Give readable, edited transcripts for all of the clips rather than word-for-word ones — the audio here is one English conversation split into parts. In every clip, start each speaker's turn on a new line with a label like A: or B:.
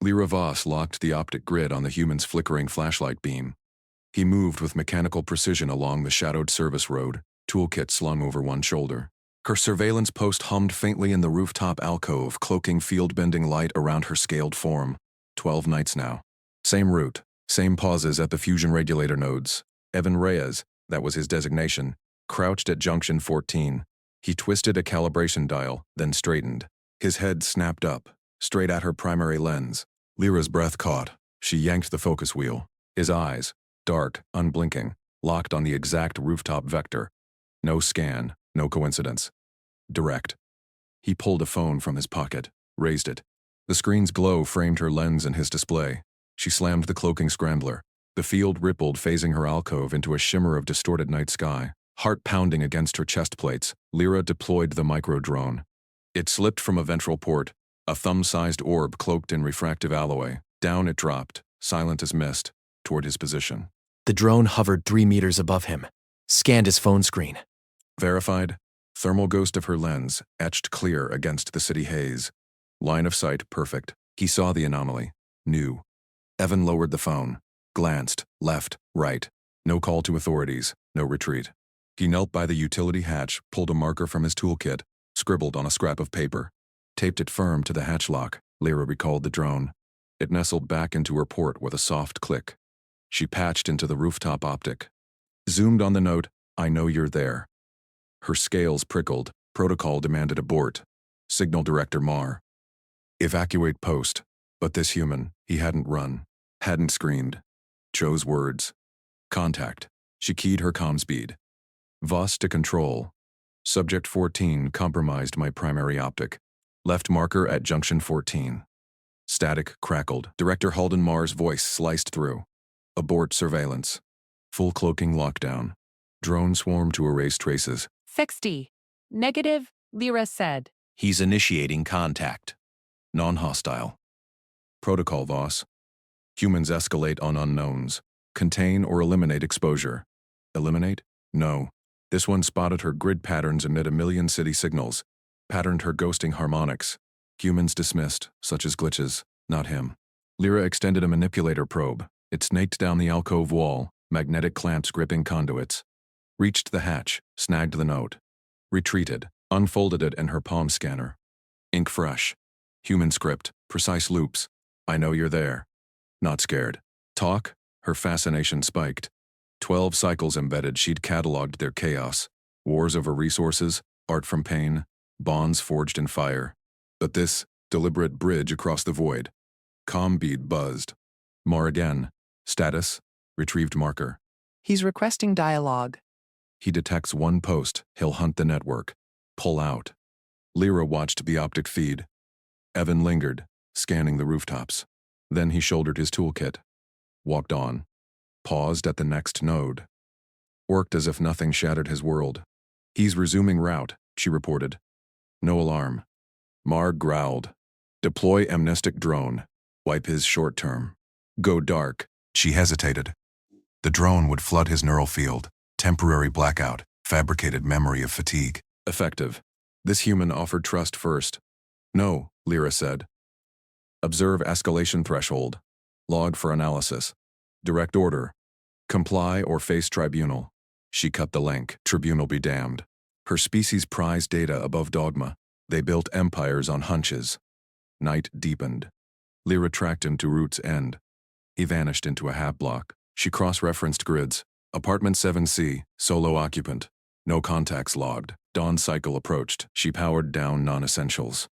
A: Lyra Voss locked the optic grid on the human's flickering flashlight beam. He moved with mechanical precision along the shadowed service road, toolkit slung over one shoulder. Her surveillance post hummed faintly in the rooftop alcove, cloaking field-bending light around her scaled form. 12 nights now. Same route, same pauses at the fusion regulator nodes. Evan Reyes, that was his designation, crouched at junction 14. He twisted a calibration dial, then straightened. His head snapped up, straight at her primary lens. Lyra's breath caught. She yanked the focus wheel. His eyes, dark, unblinking, locked on the exact rooftop vector. No scan, no coincidence. Direct. He pulled a phone from his pocket, raised it. The screen's glow framed her lens and his display. She slammed the cloaking scrambler. The field rippled, phasing her alcove into a shimmer of distorted night sky. Heart pounding against her chest plates, Lyra deployed the micro-drone. It slipped from a ventral port, a thumb-sized orb cloaked in refractive alloy. Down it dropped, silent as mist, toward his position.
B: The drone hovered 3 meters above him, scanned his phone screen.
A: Verified. Thermal ghost of her lens, etched clear against the city haze. Line of sight perfect. He saw the anomaly. Knew. Evan lowered the phone. Glanced. Left. Right. No call to authorities. No retreat. He knelt by the utility hatch, pulled a marker from his toolkit, scribbled on a scrap of paper. Taped it firm to the hatch lock. Lyra recalled the drone. It nestled back into her port with a soft click. She patched into the rooftop optic. Zoomed on the note, "I know you're there." Her scales prickled. Protocol demanded abort. Signal Director Mar. Evacuate post. But this human, he hadn't run. Hadn't screamed. Chose words. Contact. She keyed her comm speed. Voss to control. Subject 14 compromised my primary optic. Left marker at junction 14. Static crackled. Director Halden Mar's voice sliced through. Abort surveillance. Full cloaking lockdown. Drone swarm to erase traces.
C: 60. Negative, Lyra said.
A: He's initiating contact. Non-hostile. Protocol Voss. Humans escalate on unknowns. Contain or eliminate exposure. Eliminate? No. This one spotted her grid patterns amid a million city signals. Patterned her ghosting harmonics. Humans dismissed, such as glitches, not him. Lyra extended a manipulator probe. It snaked down the alcove wall, magnetic clamps gripping conduits. Reached the hatch, snagged the note. Retreated, unfolded it in her palm scanner. Ink fresh. Human script, precise loops. I know you're there. Not scared. Talk? Her fascination spiked. 12 cycles embedded, she'd cataloged their chaos. Wars over resources, art from pain, bonds forged in fire. But this, deliberate bridge across the void. Comm bead buzzed. Mar again. Status, retrieved marker.
C: He's requesting dialogue.
A: He detects one post, he'll hunt the network. Pull out. Lyra watched the optic feed. Evan lingered, scanning the rooftops. Then he shouldered his toolkit. Walked on. Paused at the next node. Worked as if nothing shattered his world. He's resuming route, she reported. No alarm. Mar growled. Deploy amnestic drone. Wipe his short term. Go dark. She hesitated. The drone would flood his neural field. Temporary blackout. Fabricated memory of fatigue. Effective. This human offered trust first. No, Lyra said. Observe escalation threshold. Log for analysis. Direct order. Comply or face tribunal. She cut the link. Tribunal be damned. Her species prized data above dogma. They built empires on hunches. Night deepened. Lyra tracked him to route's end. He vanished into a hab block. She cross-referenced grids. Apartment 7C, solo occupant. No contacts logged. Dawn cycle approached. She powered down non-essentials.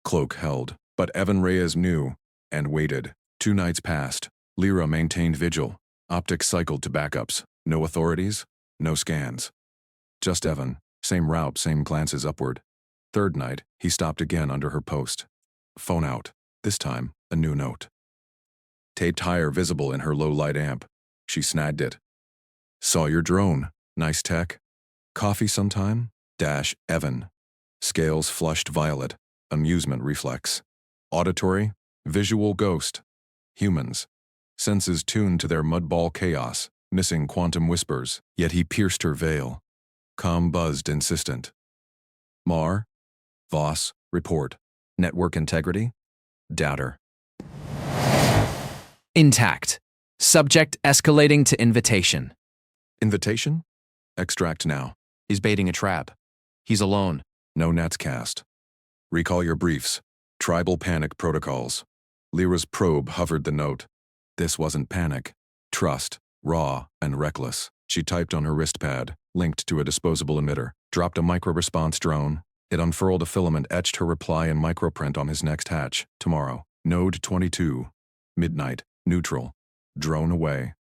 A: Cloak held. But Evan Reyes knew, and waited. 2 nights passed. Lyra maintained vigil. Optics cycled to backups. No authorities, no scans. Just Evan. Same route, same glances upward. 3rd night, he stopped again under her post. Phone out. This time, a new note. Taped higher visible in her low-light amp. She snagged it. Saw your drone. Nice tech. Coffee sometime? Evan. Scales flushed violet. Amusement reflex. Auditory? Visual ghost. Humans. Senses tuned to their mudball chaos, missing quantum whispers, yet he pierced her veil. Comm buzzed insistent. Mar? Voss, report. Network integrity? Doubter.
B: Intact. Subject escalating to invitation.
A: Invitation? Extract now.
B: He's baiting a trap. He's alone.
A: No nets cast. Recall your briefs. Tribal panic protocols. Lyra's probe hovered the note. This wasn't panic. Trust. Raw and reckless. She typed on her wrist pad, linked to a disposable emitter, dropped a micro-response drone. It unfurled a filament, etched her reply in microprint on his next hatch. Tomorrow. Node 22. Midnight. Neutral. Drone away.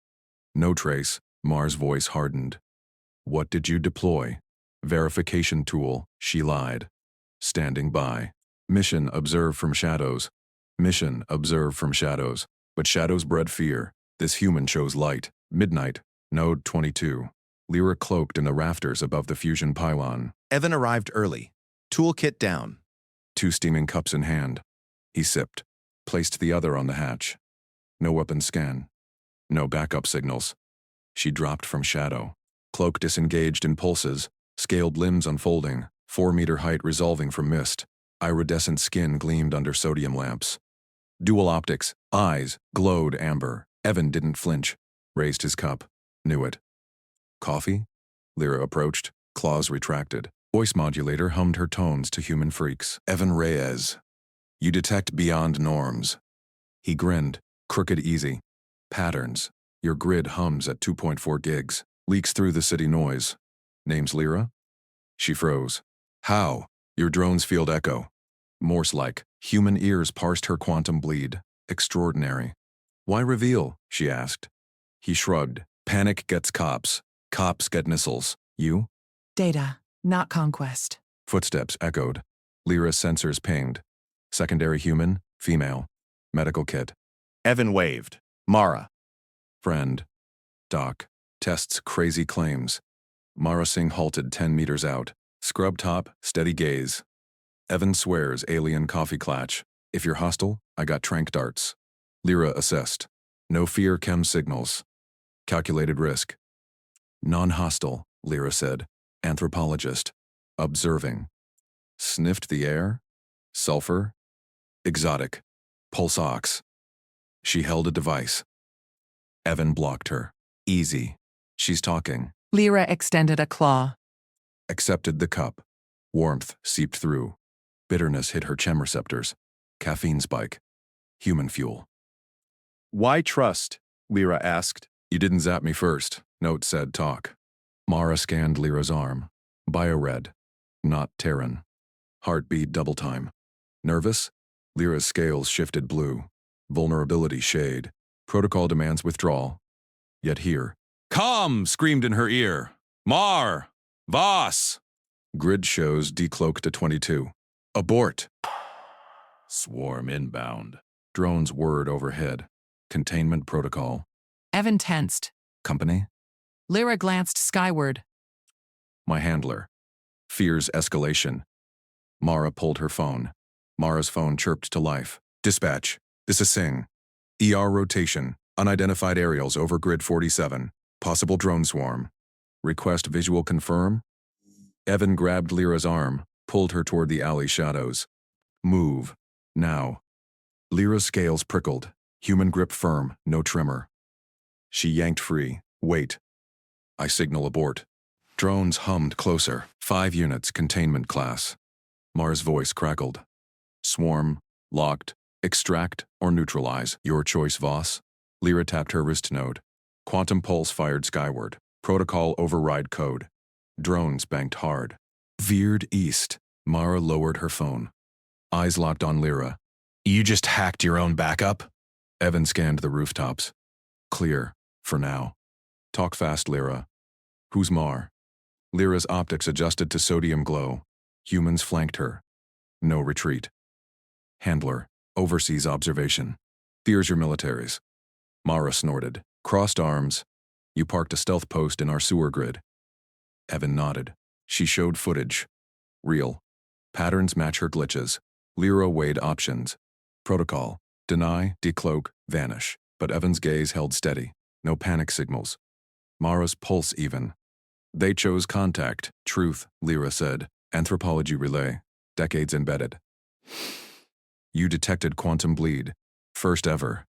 A: No trace. Mars' voice hardened. What did you deploy? Verification tool. She lied. Standing by. Mission observe from shadows. Mission observe from shadows. But shadows bred fear. This human chose light. Midnight. Node 22. Lyra cloaked in the rafters above the fusion pylon.
D: Evan arrived early. Toolkit down.
A: 2 steaming cups in hand. He sipped. Placed the other on the hatch. No weapon scan. No backup signals. She dropped from shadow. Cloak disengaged in pulses. Scaled limbs unfolding. 4-meter height resolving from mist. Iridescent skin gleamed under sodium lamps. Dual optics. Eyes glowed amber. Evan didn't flinch. Raised his cup. Knew it. Coffee? Lyra approached. Claws retracted. Voice modulator hummed her tones to human freaks. Evan Reyes. You detect beyond norms. He grinned. Crooked easy. Patterns. Your grid hums at 2.4 gigs. Leaks through the city noise. Name's Lyra? She froze. How? Your drone's field echo. Morse-like. Human ears parsed her quantum bleed. Extraordinary. Why reveal? She asked. He shrugged. Panic gets cops. Cops get missiles. You?
C: Data, not conquest.
A: Footsteps echoed. Lyra's sensors pinged. Secondary human, female. Medical kit.
D: Evan waved. Mara.
A: Friend. Doc. Tests crazy claims. Mara Singh halted 10 meters out. Scrub top, steady gaze. Evan swears alien coffee clatch. If you're hostile, I got trank darts. Lyra assessed. No fear chem signals. Calculated risk. Non-hostile, Lyra said. Anthropologist. Observing. Sniffed the air? Sulfur? Exotic. Pulse ox. She held a device. Evan blocked her. Easy. She's talking.
C: Lyra extended a claw.
A: Accepted the cup. Warmth seeped through. Bitterness hit her chem receptors. Caffeine spike. Human fuel.
D: Why trust? Lyra asked.
A: You didn't zap me first, note said talk. Mara scanned Lyra's arm. Bio-red. Not Terran. Heartbeat double time. Nervous? Lyra's scales shifted blue. Vulnerability shade. Protocol demands withdrawal. Yet here. Come! Screamed in her ear. Mar! Voss! Grid shows decloaked to 22. Abort! Swarm inbound. Drones whirred overhead. Containment protocol.
C: Evan tensed.
A: Company?
C: Lyra glanced skyward.
A: My handler. Fears escalation. Mara pulled her phone. Mara's phone chirped to life. Dispatch. This is Singh. ER rotation. Unidentified aerials over grid 47. Possible drone swarm. Request visual confirm? Evan grabbed Lyra's arm, pulled her toward the alley shadows. Move. Now. Lyra's scales prickled. Human grip firm, no tremor. She yanked free. Wait. I signal abort. Drones hummed closer. 5 units, containment class. Mars' voice crackled. Swarm, locked, extract, or neutralize. Your choice, Voss. Lyra tapped her wrist node. Quantum pulse fired skyward. Protocol override code. Drones banked hard. Veered east. Mara lowered her phone. Eyes locked on Lyra. You just hacked your own backup? Evan scanned the rooftops. Clear, for now. Talk fast, Lyra. Who's Mar? Lyra's optics adjusted to sodium glow. Humans flanked her. No retreat. Handler, overseas observation. Fears your militaries. Mara snorted. Crossed arms. You parked a stealth post in our sewer grid. Evan nodded. She showed footage. Real. Patterns match her glitches. Lyra weighed options. Protocol. Deny, decloak, vanish. But Evan's gaze held steady. No panic signals. Mara's pulse even. They chose contact. Truth, Lyra said. Anthropology relay. Decades embedded. You detected quantum bleed. First ever.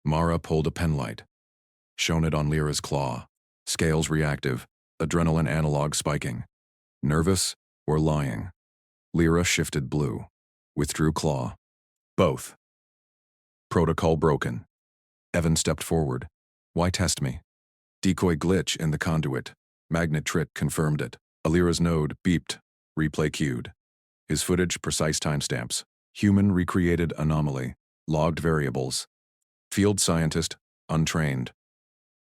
A: Mara pulled a penlight. Shone it on Lyra's claw. Scales reactive, adrenaline analog spiking. Nervous or lying? Lyra shifted blue. Withdrew claw. Both. Protocol broken. Evan stepped forward. Why test me? Decoy glitch in the conduit. Magnet trick confirmed it. Lyra's node beeped. Replay queued. His footage precise timestamps. Human recreated anomaly. Logged variables. Field scientist, untrained.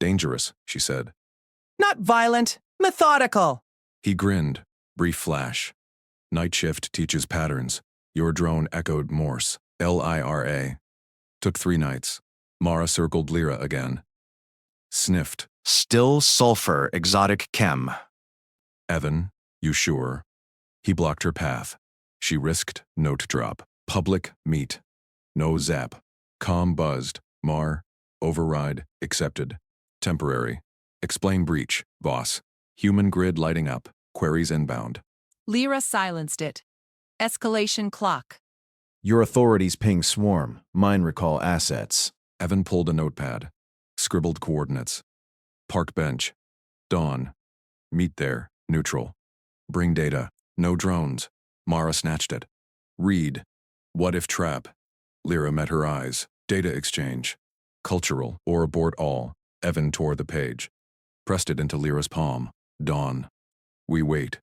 A: Dangerous, she said.
C: Not violent, methodical.
A: He grinned. Brief flash. Night shift teaches patterns. Your drone echoed Morse. Lyra. Took 3 nights. Mara circled Lyra again. Sniffed.
B: Still sulfur, exotic chem.
A: Evan, you sure? He blocked her path. She risked note drop. Public meet. No zap. Com buzzed. Mar. Override. Accepted. Temporary. Explain breach. Boss. Human grid lighting up. Queries inbound.
C: Lyra silenced it. Escalation clock.
E: Your authorities ping swarm. Mine recall assets.
A: Evan pulled a notepad. Scribbled coordinates. Park bench. Dawn. Meet there. Neutral. Bring data. No drones. Mara snatched it. Read. What if trap? Lyra met her eyes. Data exchange. Cultural or abort all. Evan tore the page. Pressed it into Lyra's palm. Dawn. We wait.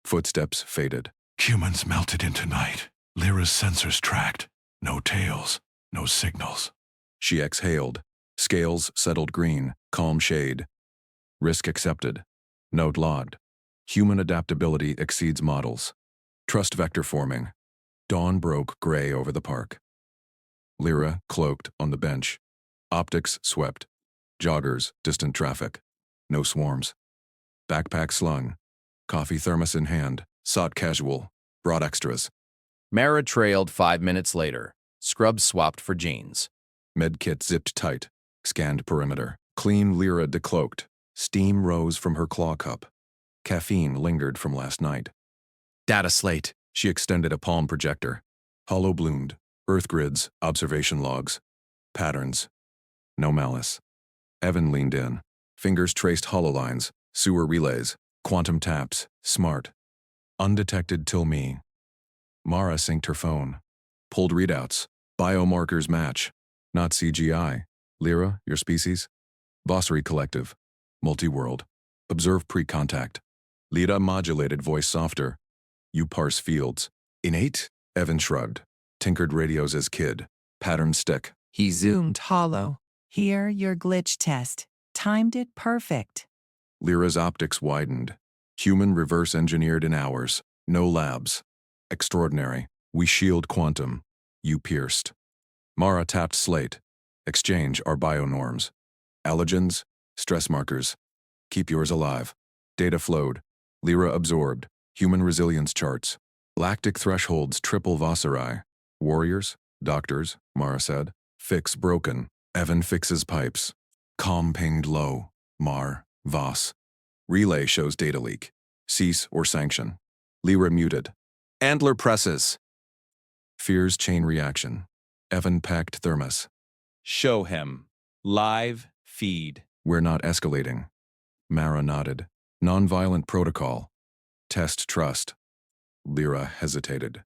A: Footsteps faded.
F: Humans melted into night. Lyra's sensors tracked. No tails. No signals.
A: She exhaled. Scales settled green. Calm shade. Risk accepted. Note logged. Human adaptability exceeds models. Trust vector forming. Dawn broke gray over the park. Lyra cloaked on the bench. Optics swept. Joggers, distant traffic. No swarms. Backpack slung. Coffee thermos in hand. Sought casual. Brought extras.
G: Mara trailed 5 minutes later. Scrubs swapped for jeans.
A: Medkit zipped tight. Scanned perimeter. Clean Lyra decloaked. Steam rose from her claw cup. Caffeine lingered from last night.
B: Data slate.
A: She extended a palm projector. Hollow bloomed. Earth grids, observation logs. Patterns. No malice. Evan leaned in. Fingers traced hololines, sewer relays, quantum taps, smart. Undetected till me. Mara synced her phone. Pulled readouts. Biomarkers match. Not CGI. Lyra, your species? Bossery Collective. Multi-world. Observe pre-contact. Lyra modulated voice softer. You parse fields. Innate? Evan shrugged. Tinkered radios as kid. Pattern stick.
C: He zoomed hollow. Here, your glitch test. Timed it perfect.
A: Lyra's optics widened. Human reverse engineered in hours. No labs. Extraordinary. We shield quantum. You pierced. Mara tapped slate. Exchange our bionorms. Allergens, stress markers. Keep yours alive. Data flowed. Lyra absorbed. Human resilience charts. Lactic thresholds triple Vosseri. Warriors, doctors, Mara said. Fix broken. Evan fixes pipes. Com pinged low. Mar, Voss. Relay shows data leak. Cease or sanction. Lyra muted. Antler presses. Fears chain reaction. Evan packed thermos.
H: Show him. Live feed.
A: We're not escalating. Mara nodded. Nonviolent protocol. Test trust. Lyra hesitated.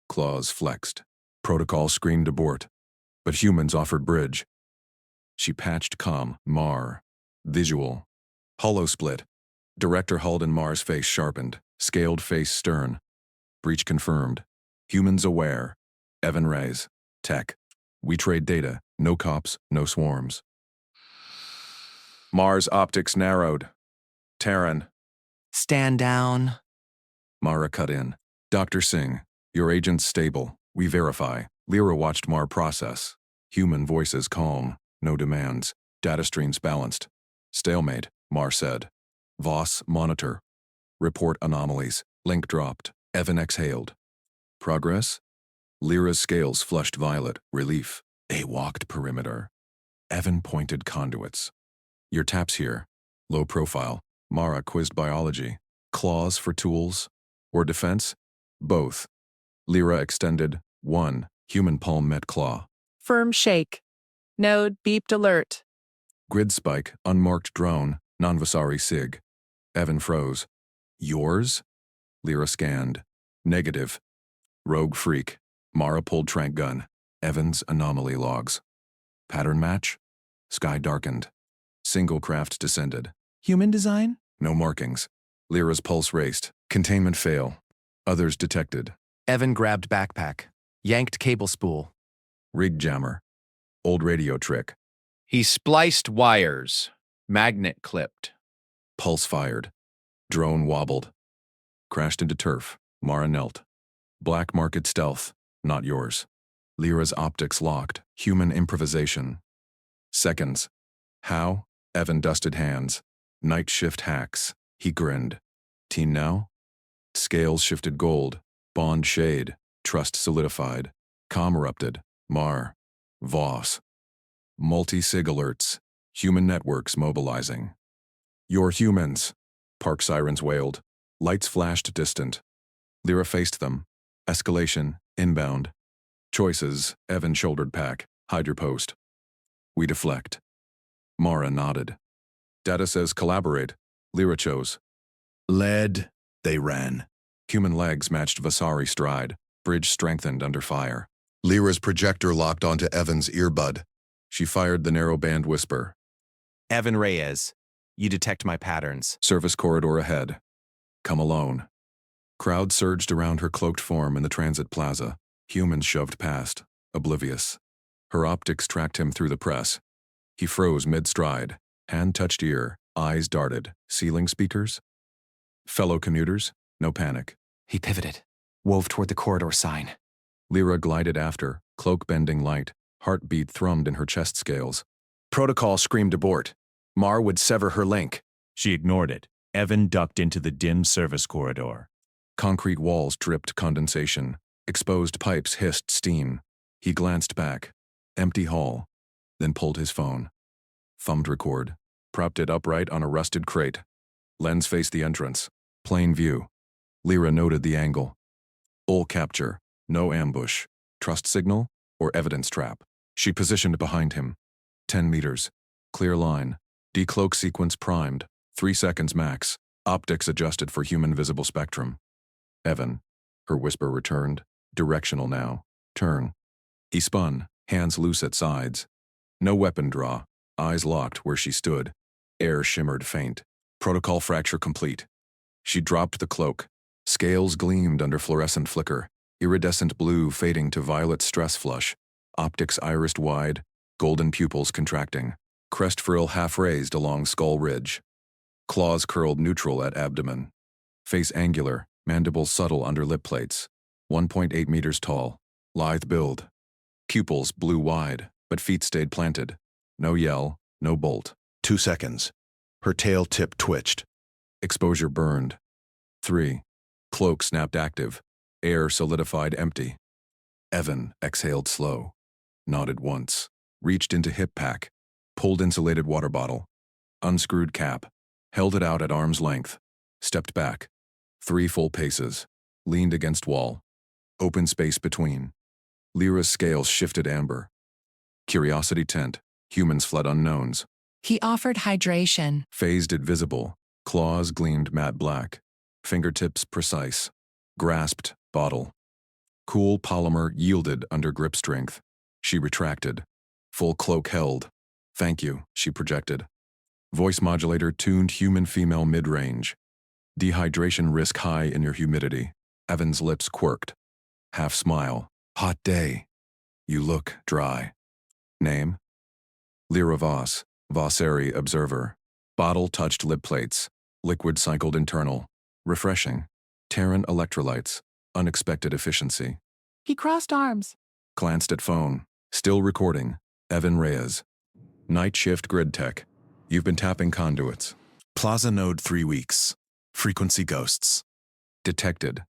A: Claws flexed. Protocol screamed abort. But humans offered bridge. She patched com. Mar. Visual. Hollow split. Director Halden Mar's face sharpened. Scaled face stern. Breach confirmed. Humans aware. Evan Rays. Tech. We trade data. No cops, no swarms. Mars optics narrowed. Terran.
C: Stand down.
A: Mara cut in. Dr. Singh, your agent's stable. We verify. Lyra watched Mar process. Human voices calm. No demands. Data streams balanced. Stalemate, Mar said. Voss monitor. Report anomalies. Link dropped. Evan exhaled. Progress? Lyra's scales flushed violet. Relief. They walked perimeter. Evan pointed conduits. Your taps here. Low profile. Mara quizzed biology. Claws for tools? Or defense? Both. Lyra extended. 1. Human palm met claw.
C: Firm shake. Node beeped alert.
A: Grid spike, unmarked drone, non-Vasari SIG. Evan froze. Yours? Lyra scanned. Negative. Rogue freak. Mara pulled trank gun. Evan's anomaly logs. Pattern match? Sky darkened. Single craft descended.
C: Human design?
A: No markings. Lyra's pulse raced. Containment fail. Others detected.
B: Evan grabbed backpack, yanked cable spool.
A: Rig jammer. Old radio trick.
G: He spliced wires. Magnet clipped.
A: Pulse fired. Drone wobbled. Crashed into turf. Mara knelt. Black market stealth. Not yours. Lyra's optics locked. Human improvisation. Seconds. How? Evan dusted hands. Night shift hacks. He grinned. Team now? Scales shifted gold. Bond shade. Trust solidified. Com erupted. Mar. Voss. Multi-sig alerts. Human networks mobilizing. You're humans. Park sirens wailed. Lights flashed distant. Lyra faced them. Escalation. Inbound. Choices. Evan shouldered pack. Hide your post. We deflect. Mara nodded. Data says collaborate. Lyra chose.
F: Led, they ran.
A: Human legs matched Vasari stride. Bridge strengthened under fire.
I: Lyra's projector locked onto Evan's earbud.
A: She fired the narrow band whisper.
H: Evan Reyes, you detect my patterns.
A: Service corridor ahead. Come alone. Crowd surged around her cloaked form in the transit plaza. Humans shoved past, oblivious. Her optics tracked him through the press. He froze mid-stride. Hand touched ear. Eyes darted. Ceiling speakers? Fellow commuters? No panic.
B: He pivoted, wove toward the corridor sign.
A: Lyra glided after, cloak bending light. Heartbeat thrummed in her chest scales.
E: Protocol screamed abort. Mar would sever her link.
J: She ignored it. Evan ducked into the dim service corridor.
A: Concrete walls dripped condensation. Exposed pipes hissed steam. He glanced back. Empty hall. Then pulled his phone. Thumbed record. Propped it upright on a rusted crate. Lens faced the entrance. Plain view. Lyra noted the angle. Ol capture. No ambush. Trust signal or evidence trap. She positioned behind him. 10 meters. Clear line. Decloak sequence primed. 3 seconds max. Optics adjusted for human visible spectrum. Evan. Her whisper returned. Directional now. Turn. He spun, hands loose at sides. No weapon draw. Eyes locked where she stood. Air shimmered faint. Protocol fracture complete. She dropped the cloak. Scales gleamed under fluorescent flicker. Iridescent blue fading to violet stress flush. Optics irised wide. Golden pupils contracting. Crest frill half raised along skull ridge. Claws curled neutral at abdomen. Face angular, mandibles subtle under lip plates. 1.8 meters tall. Lithe build. Pupils blue wide, but feet stayed planted. No yell, no bolt.
I: 2 seconds. Her tail tip twitched.
A: Exposure burned. 3. Cloak snapped active. Air solidified empty. Evan exhaled slow. Nodded once. Reached into hip pack. Pulled insulated water bottle. Unscrewed cap. Held it out at arm's length. Stepped back. 3 full paces. Leaned against wall. Open space between. Lyra's scales shifted amber. Curiosity tent. Humans fled unknowns.
C: He offered hydration.
A: Phased it visible. Claws gleamed matte black. Fingertips precise. Grasped bottle. Cool polymer yielded under grip strength. She retracted. Full cloak held. Thank you, she projected. Voice modulator tuned human-female mid-range. Dehydration risk high in your humidity. Evan's lips quirked. Half smile. Hot day. You look dry. Name? Lyra Voss, Vossari observer. Bottle touched lip plates. Liquid cycled internal. Refreshing. Terran electrolytes. Unexpected efficiency.
C: He crossed arms.
A: Glanced at phone. Still recording. Evan Reyes. Night shift grid tech. You've been tapping conduits.
F: Plaza node 3 weeks. Frequency ghosts.
A: Detected.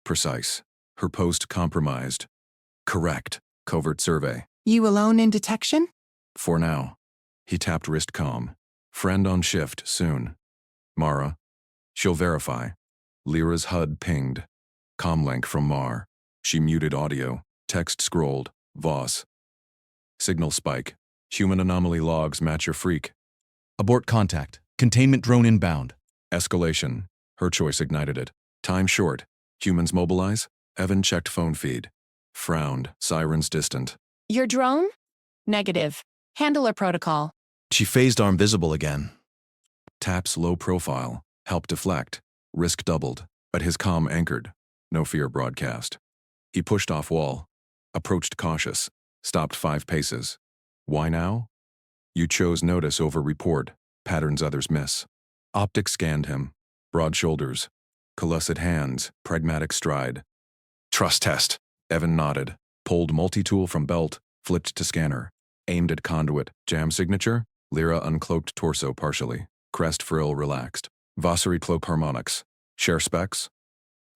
A: Precise. Her post compromised. Correct. Covert survey.
C: You alone in detection?
A: For now. He tapped wrist comm. Friend on shift soon. Mara. She'll verify. Lyra's HUD pinged. Comlink from Mar. She muted audio. Text scrolled. Voss. Signal spike. Human anomaly logs match your freak.
G: Abort contact. Containment drone inbound.
A: Escalation. Her choice ignited it. Time short. Humans mobilize. Evan checked phone feed. Frowned. Sirens distant.
K: Your drone? Negative. Handler protocol.
E: She phased arm visible again.
A: Taps low profile. Help deflect. Risk doubled. But his comm anchored. No fear broadcast. He pushed off wall. Approached cautious. Stopped 5 paces. Why now? You chose notice over report. Patterns others miss. Optic scanned him. Broad shoulders. Collucid hands. Pragmatic stride.
I: Trust test.
A: Evan nodded. Pulled multi-tool from belt. Flipped to scanner. Aimed at conduit. Jam signature. Lyra uncloaked torso partially. Crest frill relaxed. Vossary cloak harmonics. Share specs?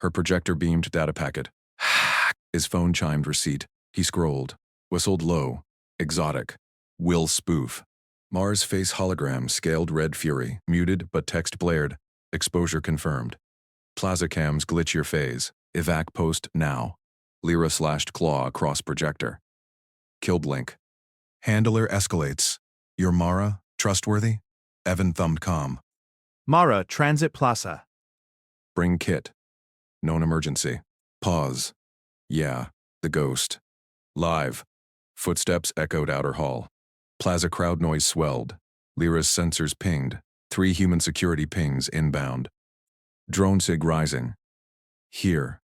A: Her projector beamed data packet. His phone chimed receipt. He scrolled. Whistled low. Exotic. Will spoof. Mars face hologram scaled red fury. Muted but text blared. Exposure confirmed. Plaza cams glitch your phase. Evac post now. Lyra slashed claw across projector. Kill blink.
I: Handler escalates. Your Mara, trustworthy? Evan thumbed comm.
D: Mara, Transit Plaza.
A: Bring kit. Known emergency. Pause. Yeah, the ghost. Live. Footsteps echoed outer hall. Plaza crowd noise swelled. Lyra's sensors pinged. 3 human security pings inbound. Drone sig rising. Here.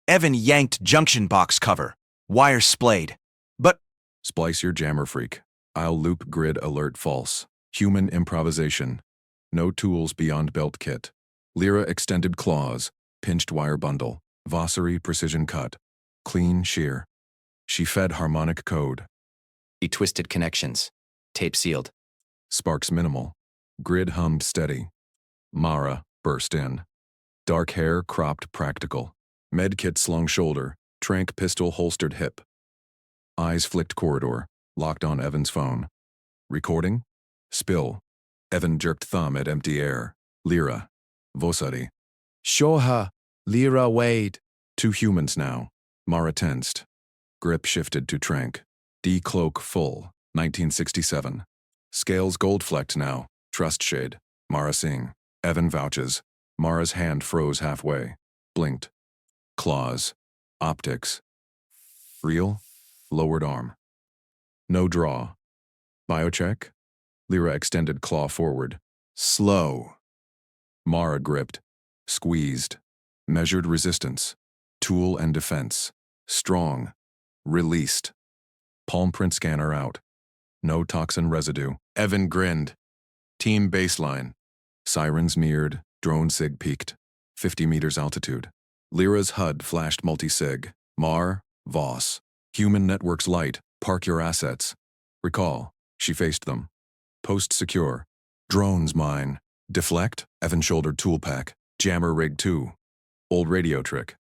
H: Evan yanked junction box cover. Wire splayed. But
A: Splice your jammer freak. I'll loop grid alert false. Human improvisation. No tools beyond belt kit. Lyra extended claws. Pinched wire bundle. Vossary precision cut. Clean shear. She fed harmonic code.
G: He twisted connections. Tape sealed.
A: Sparks minimal. Grid hummed steady. Mara burst in. Dark hair cropped practical. Medkit slung shoulder. Trank pistol holstered hip. Eyes flicked corridor. Locked on Evan's phone. Recording? Spill. Evan jerked thumb at empty air. Lyra. Vossary.
B: Show her. Lyra Wade.
A: 2 humans now. Mara tensed. Grip shifted to Trank. D-cloak full. 1967. Scales gold-flecked now. Trust shade. Mara Singh. Evan vouches. Mara's hand froze halfway. Blinked. Claws. Optics. Real. Lowered arm. No draw. Biocheck. Lyra extended claw forward.
I: Slow.
A: Mara gripped. Squeezed. Measured resistance. Tool and defense. Strong. Released. Palm print scanner out. No toxin residue. Evan grinned. Team baseline. Sirens mirrored. Drone sig peaked. 50 meters altitude. Lyra's HUD flashed multi-sig. Mar. Voss. Human networks light. Park your assets. Recall. She faced them. Post secure. Drones mine. Deflect. Evan shouldered tool pack. Jammer rig 2. Old radio trick.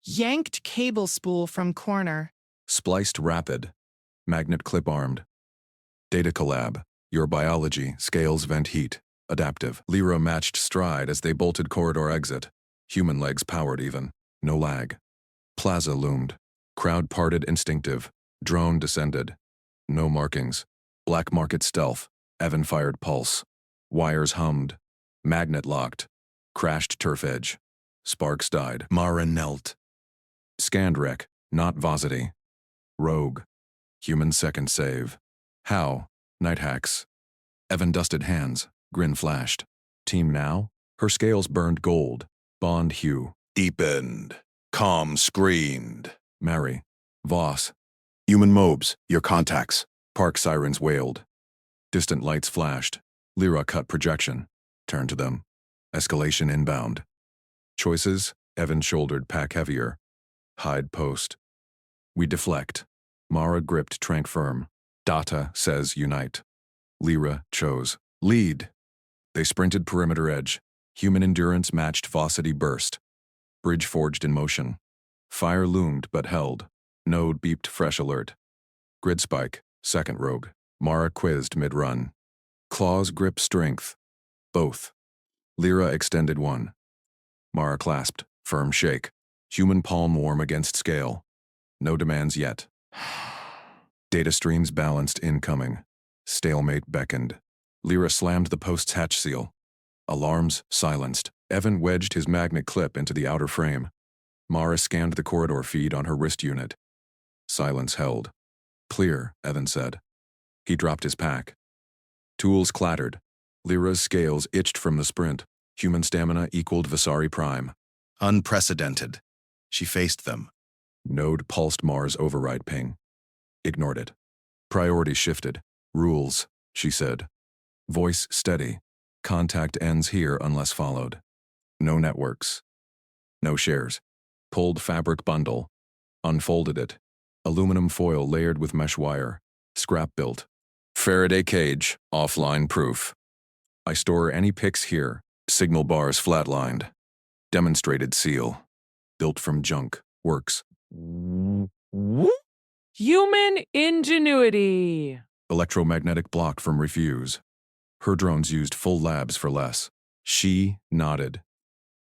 C: Yanked cable spool from corner.
A: Spliced rapid. Magnet clip armed. Data collab. Your biology. Scales vent heat. Adaptive. Lyra matched stride as they bolted corridor exit. Human legs powered even. No lag. Plaza loomed. Crowd parted instinctive. Drone descended. No markings. Black market stealth. Evan fired pulse. Wires hummed. Magnet locked. Crashed turf edge. Sparks died.
I: Mara knelt.
A: Scanned wreck. Not Vosity. Rogue. Human second save. How? Night hacks. Evan dusted hands. Grin flashed. Team now? Her scales burned gold. Bond hue.
I: Deepened. Comm screened.
A: Mary. Voss.
I: Human mobs, your contacts.
A: Park sirens wailed. Distant lights flashed. Lyra cut projection. Turned to them. Escalation inbound. Choices. Evan shouldered pack heavier. Hide post. We deflect. Mara gripped Trank firm. Data says unite. Lyra chose. Lead. They sprinted perimeter edge. Human endurance matched Vossity burst. Bridge forged in motion. Fire loomed but held. Node beeped fresh alert. Grid spike. Second rogue. Mara quizzed mid-run. Claws grip strength. Both. Lyra extended one. Mara clasped. Firm shake. Human palm warm against scale. No demands yet. Data streams balanced incoming. Stalemate beckoned. Lyra slammed the post's hatch seal. Alarms silenced. Evan wedged his magnet clip into the outer frame. Mara scanned the corridor feed on her wrist unit. Silence held. Clear, Evan said. He dropped his pack. Tools clattered. Lyra's scales itched from the sprint. Human stamina equaled Visari Prime.
I: Unprecedented. She faced them.
A: Node pulsed Mars override ping. Ignored it. Priority shifted. Rules, she said. Voice steady. Contact ends here unless followed. No networks. No shares. Pulled fabric bundle. Unfolded it. Aluminum foil layered with mesh wire. Scrap built. Faraday cage, offline proof. I store any pics here. Signal bars flatlined. Demonstrated seal. Built from junk. Works.
L: Human ingenuity.
A: Electromagnetic block from refuse. Her drones used full labs for less. She nodded.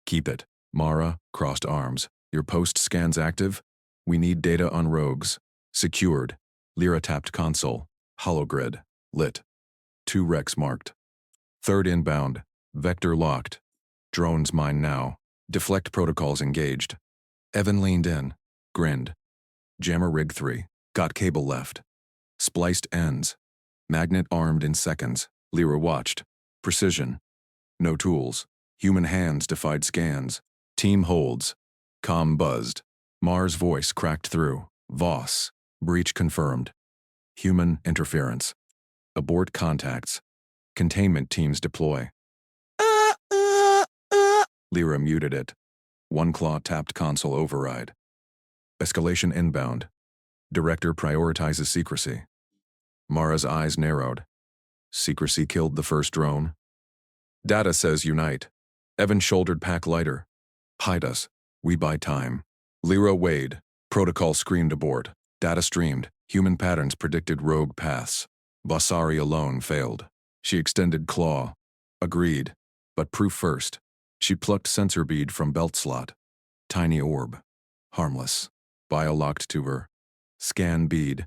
A: Keep it. Mara crossed arms. Your post scans active? We need data on rogues. Secured. Lyra tapped console. Hologrid. Lit. 2 Rex marked. Third inbound. Vector locked. Drones mine now. Deflect protocols engaged. Evan leaned in. Grinned. Jammer rig 3. Got cable left. Spliced ends. Magnet armed in seconds. Lyra watched. Precision. No tools. Human hands defied scans. Team holds. Comm buzzed. Mars' voice cracked through. Voss. Breach confirmed. Human interference. Abort contacts. Containment teams deploy. Lyra muted it. One claw tapped console override. Escalation inbound. Director prioritizes secrecy. Mara's eyes narrowed. Secrecy killed the first drone. Data says unite. Evan shouldered pack lighter. Hide us. We buy time. Lyra weighed. Protocol screamed abort. Data streamed. Human patterns predicted rogue paths. Vasari alone failed. She extended claw. Agreed. But proof first. She plucked sensor bead from belt slot. Tiny orb. Harmless. Bio-locked to her. Scan bead.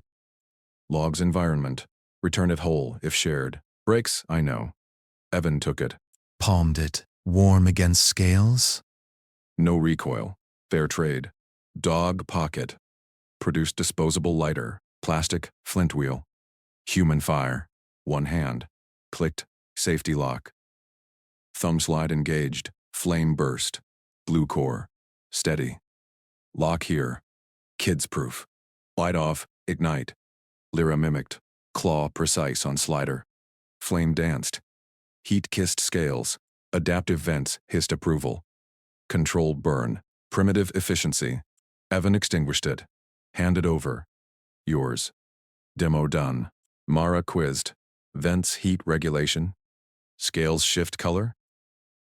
A: Logs environment. Return it whole if shared. Breaks, I know. Evan took it.
B: Palmed it. Warm against scales?
A: No recoil. Fair trade. Dog pocket. Produced disposable lighter. Plastic flint wheel. Human fire. One hand. Clicked. Safety lock. Thumb slide engaged. Flame burst. Blue core. Steady. Lock here. Kids proof. Light off. Ignite. Lyra mimicked. Claw precise on slider. Flame danced. Heat kissed scales. Adaptive vents hissed approval. Control burn. Primitive efficiency. Evan extinguished it. Handed over. Yours. Demo done. Mara quizzed. Vents heat regulation. Scales shift color.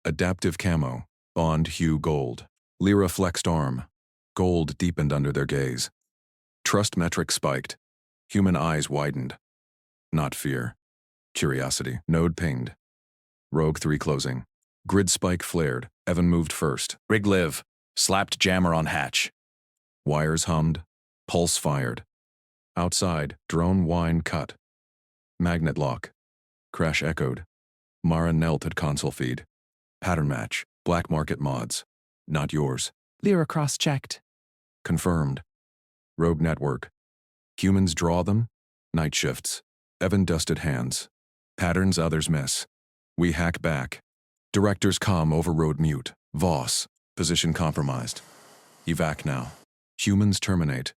A: Adaptive camo. Bond hue gold. Lyra flexed arm. Gold deepened under their gaze. Trust metric spiked. Human eyes widened. Not fear. Curiosity. Node pinged. Rogue 3 closing. Grid spike flared. Evan moved first.
H: Rig live. Slapped jammer on hatch.
A: Wires hummed. Pulse fired. Outside, drone whine cut. Magnet lock. Crash echoed. Mara knelt at console feed. Pattern match. Black market mods. Not yours.
C: Lyra cross-checked.
A: Confirmed. Rogue network. Humans draw them. Night shifts. Evan dusted hands. Patterns others miss. We hack back. Director's comm overrode mute. Voss. Position compromised. Evac now. Humans terminate.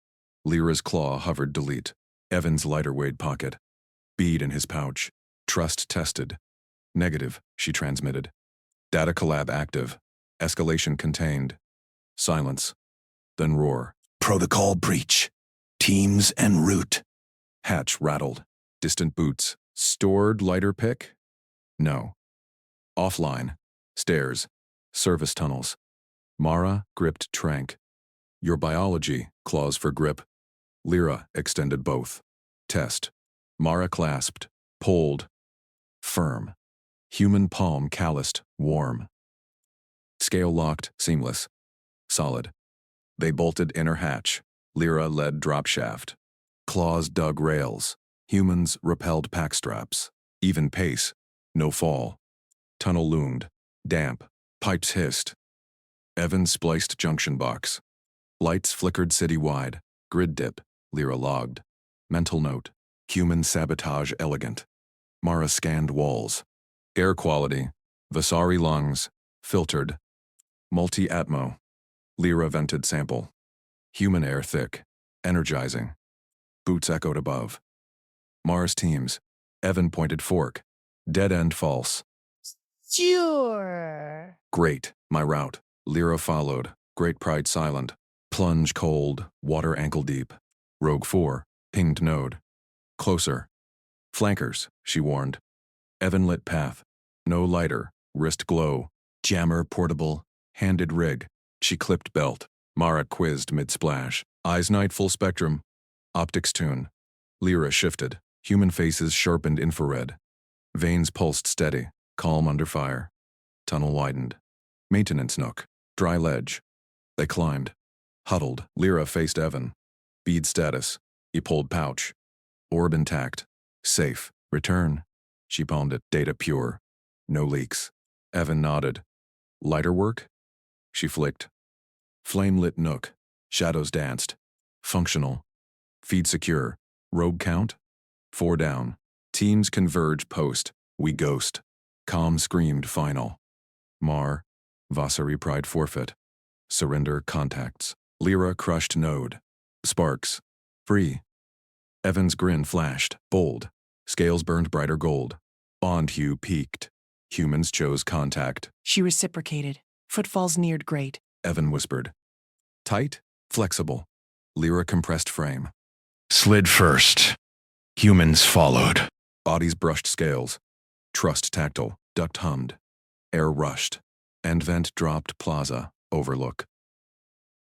A: Lyra's claw hovered delete. Evan's lighter weight pocket. Bead in his pouch. Trust tested. Negative, she transmitted. Data collab active. Escalation contained. Silence. Then roar.
F: Protocol breach. Teams en route.
A: Hatch rattled. Distant boots. Stored lighter pick? No. Offline. Stairs. Service tunnels. Mara gripped Trank. Your biology, claws for grip. Lyra extended both. Test. Mara clasped. Pulled. Firm. Human palm calloused. Warm. Scale locked. Seamless. Solid. They bolted inner hatch. Lyra led drop shaft. Claws dug rails. Humans repelled pack straps. Even pace. No fall. Tunnel loomed. Damp. Pipes hissed. Evan spliced junction box. Lights flickered citywide. Grid dip. Lyra logged. Mental note. Human sabotage elegant. Mara scanned walls. Air quality. Vasari lungs. Filtered. Multi-atmo. Lyra vented sample. Human air thick. Energizing. Boots echoed above. Mars teams. Evan pointed fork. Dead end false.
K: Sure.
A: Great, my route. Lyra followed. Great pride silent. Plunge cold. Water ankle deep. Rogue 4. Pinged node. Closer. Flankers, she warned. Evan lit path. No lighter. Wrist glow. Jammer portable. Handed rig. She clipped belt. Mara quizzed mid-splash. Eyes night full spectrum. Optics tune. Lyra shifted. Human faces sharpened infrared. Veins pulsed steady. Calm under fire. Tunnel widened. Maintenance nook. Dry ledge. They climbed. Huddled. Lyra faced Evan. Bead status. He pulled pouch. Orb intact. Safe. Return. She palmed it. Data pure. No leaks. Evan nodded. Lighter work? She flicked. Flame-lit nook. Shadows danced. Functional. Feed secure. Rogue count? 4 down. Teams converge post. We ghost. Calm screamed final. Mar. Vasari pride forfeit. Surrender contacts. Lyra crushed node. Sparks. Free. Evan's grin flashed. Bold. Scales burned brighter gold. Bond hue peaked. Humans chose contact.
C: She reciprocated. Footfalls neared great.
A: Evan whispered. Tight. Flexible. Lyra compressed frame.
F: Slid first. Humans followed.
A: Bodies brushed scales. Trust tactile. Duct hummed. Air rushed. End vent dropped plaza. Overlook.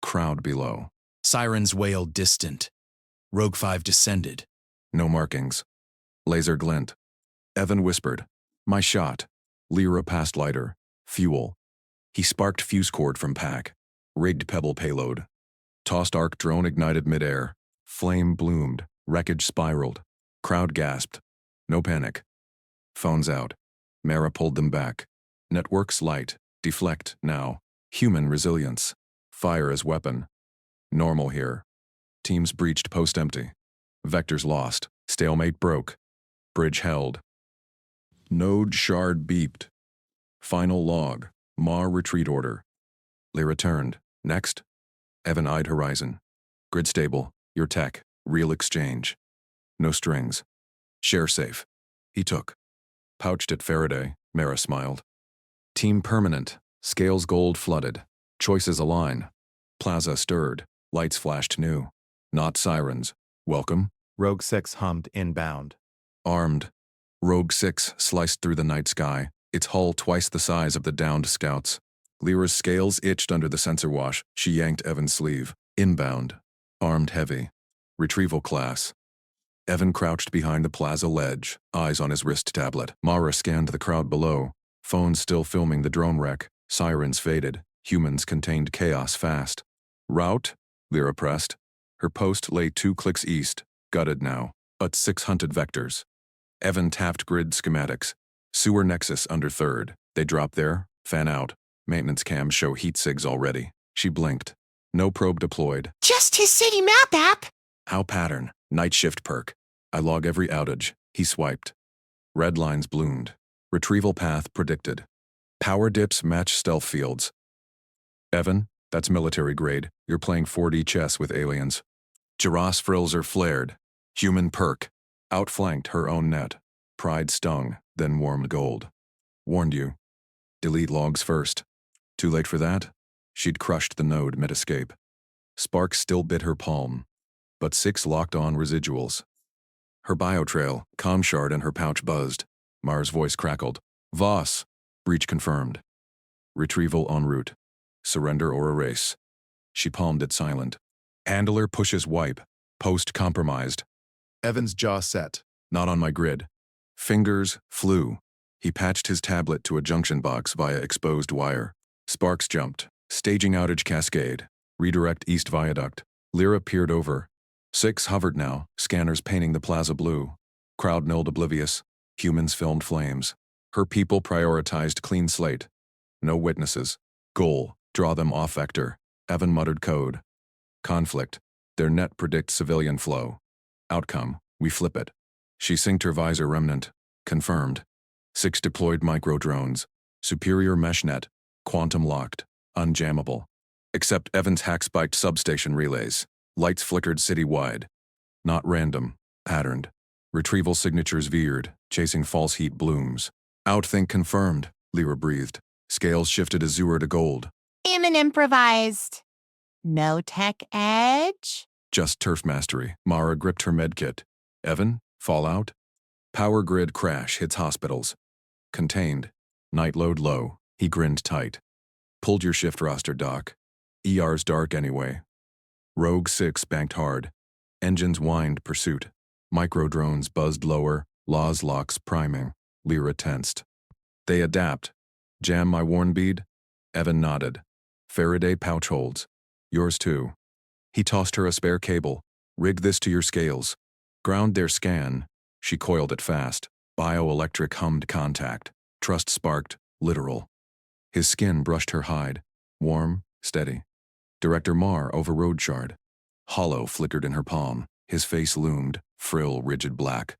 A: Crowd below.
B: Sirens wailed distant. Rogue 5 descended.
A: No markings. Laser glint. Evan whispered. My shot. Lyra passed lighter. Fuel. He sparked fuse cord from pack. Rigged pebble payload. Tossed arc drone ignited midair. Flame bloomed. Wreckage spiraled. Crowd gasped. No panic. Phones out. Mara pulled them back. Networks light. Deflect now. Human resilience. Fire as weapon. Normal here. Teams breached post empty. Vectors lost. Stalemate broke. Bridge held. Node shard beeped. Final log. Mar retreat order. Lyra turned. Next. Evan eyed horizon. Grid stable. Your tech. Real exchange. No strings. Share safe. He took. Pouched at Faraday. Mara smiled. Team permanent. Scales gold flooded. Choices align. Plaza stirred. Lights flashed new. Not sirens. Welcome.
D: Rogue 6 hummed inbound.
A: Armed. Rogue 6 sliced through the night sky, its hull twice the size of the downed scouts. Lyra's scales itched under the sensor wash. She yanked Evan's sleeve. Inbound. Armed heavy. Retrieval class. Evan crouched behind the plaza ledge, eyes on his wrist tablet. Mara scanned the crowd below. Phones still filming the drone wreck. Sirens faded. Humans contained chaos fast. Route? Lyra pressed. Her post lay 2 clicks east. Gutted now. But 6 hunted vectors. Evan tapped grid schematics. Sewer nexus under 3rd. They drop there. Fan out. Maintenance cams show heat sigs already. She blinked. No probe deployed.
K: Just his city map app.
A: How pattern? Night shift perk. I log every outage. He swiped. Red lines bloomed. Retrieval path predicted. Power dips match stealth fields. Evan, that's military grade. You're playing 4D chess with aliens. Jaras Frilzer flared. Human perk. Outflanked her own net. Pride stung, then warmed gold. Warned you. Delete logs first. Too late for that? She'd crushed the node mid-escape. Sparks still bit her palm. But 6 locked on residuals. Her biotrail, comm shard in her pouch buzzed. Mars' voice crackled. Voss. Breach confirmed. Retrieval en route. Surrender or erase. She palmed it silent. Handler pushes wipe. Post compromised. Evan's jaw set. Not on my grid. Fingers flew. He patched his tablet to a junction box via exposed wire. Sparks jumped. Staging outage cascade. Redirect east viaduct. Lyra peered over. 6 hovered now, scanners painting the plaza blue. Crowd milled oblivious. Humans filmed flames. Her people prioritized clean slate. No witnesses. Goal, draw them off vector. Evan muttered code. Conflict. Their net predicts civilian flow. Outcome, we flip it. She synced her visor remnant. Confirmed. 6 deployed micro-drones. Superior mesh net. Quantum locked. Unjammable. Except Evan's hack-spiked substation relays. Lights flickered citywide. Not random. Patterned. Retrieval signatures veered, chasing false heat blooms. Outthink confirmed, Lyra breathed. Scales shifted azure to gold.
K: Human improvised. No tech edge?
A: Just turf mastery. Mara gripped her medkit. Evan, fallout? Power grid crash hits hospitals. Contained. Night load low. He grinned tight. Pulled your shift roster, Doc. ER's dark anyway. Rogue 6 banked hard. Engines whined pursuit. Micro-drones buzzed lower. Laws locks priming. Lyra tensed. They adapt. Jam my warn bead? Evan nodded. Faraday pouch holds. Yours too. He tossed her a spare cable. Rig this to your scales. Ground their scan. She coiled it fast. Bioelectric hummed contact. Trust sparked. Literal. His skin brushed her hide. Warm, steady. Director Mar overrode shard. Hollow flickered in her palm. His face loomed, frill rigid black.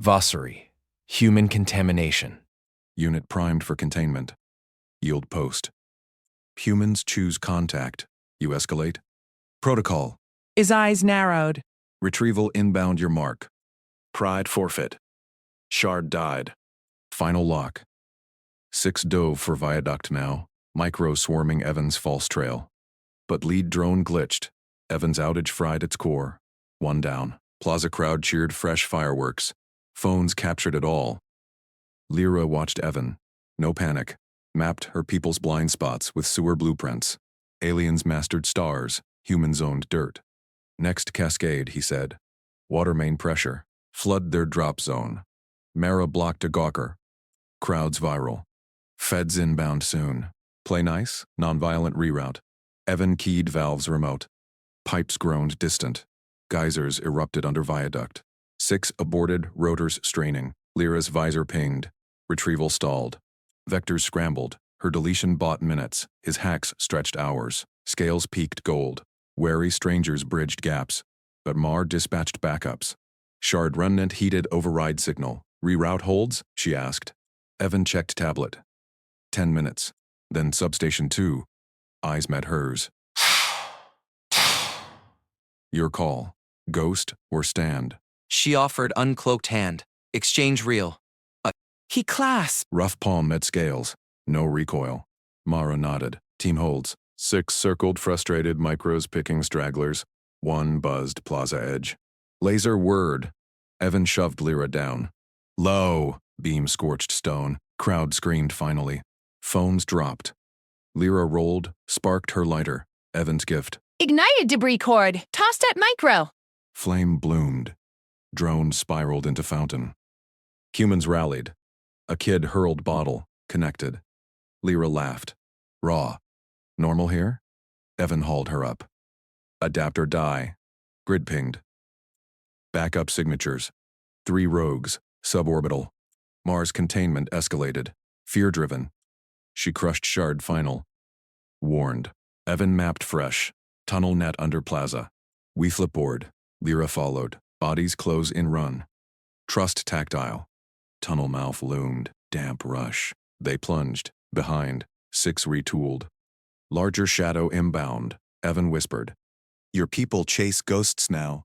B: Vossary. Human contamination.
A: Unit primed for containment. Yield post. Humans choose contact. You escalate. Protocol.
C: His eyes narrowed.
A: Retrieval inbound your mark.
E: Pride forfeit. Shard died.
A: Final lock. 6 dove for viaduct now. Micro swarming Evans' false trail. But lead drone glitched. Evans' outage fried its core. 1 down. Plaza crowd cheered fresh fireworks. Phones captured it all. Lyra watched Evan. No panic. Mapped her people's blind spots with sewer blueprints. Aliens mastered stars. Humans owned dirt. Next cascade, he said. Water main pressure. Flood their drop zone. Mara blocked a gawker. Crowds viral. Feds inbound soon. Play nice, nonviolent reroute. Evan keyed valves remote. Pipes groaned distant. Geysers erupted under viaduct. 6 aborted, rotors straining. Lyra's visor pinged. Retrieval stalled. Vectors scrambled. Her deletion bought minutes. His hacks stretched hours. Scales peaked gold. Wary strangers bridged gaps. But Mar dispatched backups. Shard remnant heated override signal. Reroute holds? She asked. Evan checked tablet. 10 minutes. Then substation 2. Eyes met hers. Your call. Ghost or stand?
H: She offered uncloaked hand. Exchange real.
C: He clasped.
A: Rough palm met scales. No recoil. Mara nodded. Team holds. 6 circled frustrated micros picking stragglers. 1 buzzed plaza edge. Laser word. Evan shoved Lyra down. Low. Beam scorched stone. Crowd screamed finally. Phones dropped. Lyra rolled, sparked her lighter. Evan's gift.
K: Ignited debris cord. Tossed at micro.
A: Flame bloomed. Drone spiraled into fountain. Humans rallied. A kid hurled bottle, connected. Lyra laughed. Raw. Normal here? Evan hauled her up. Adapt or die. Grid pinged. Backup signatures. 3 rogues. Suborbital. Mars containment escalated. Fear-driven. She crushed shard final. Warned. Evan mapped fresh. Tunnel net under plaza. We flipboard. Lyra followed. Bodies close in run. Trust tactile. Tunnel mouth loomed. Damp rush. They plunged. Behind. 6 retooled. Larger shadow inbound. Evan whispered. Your people chase ghosts now.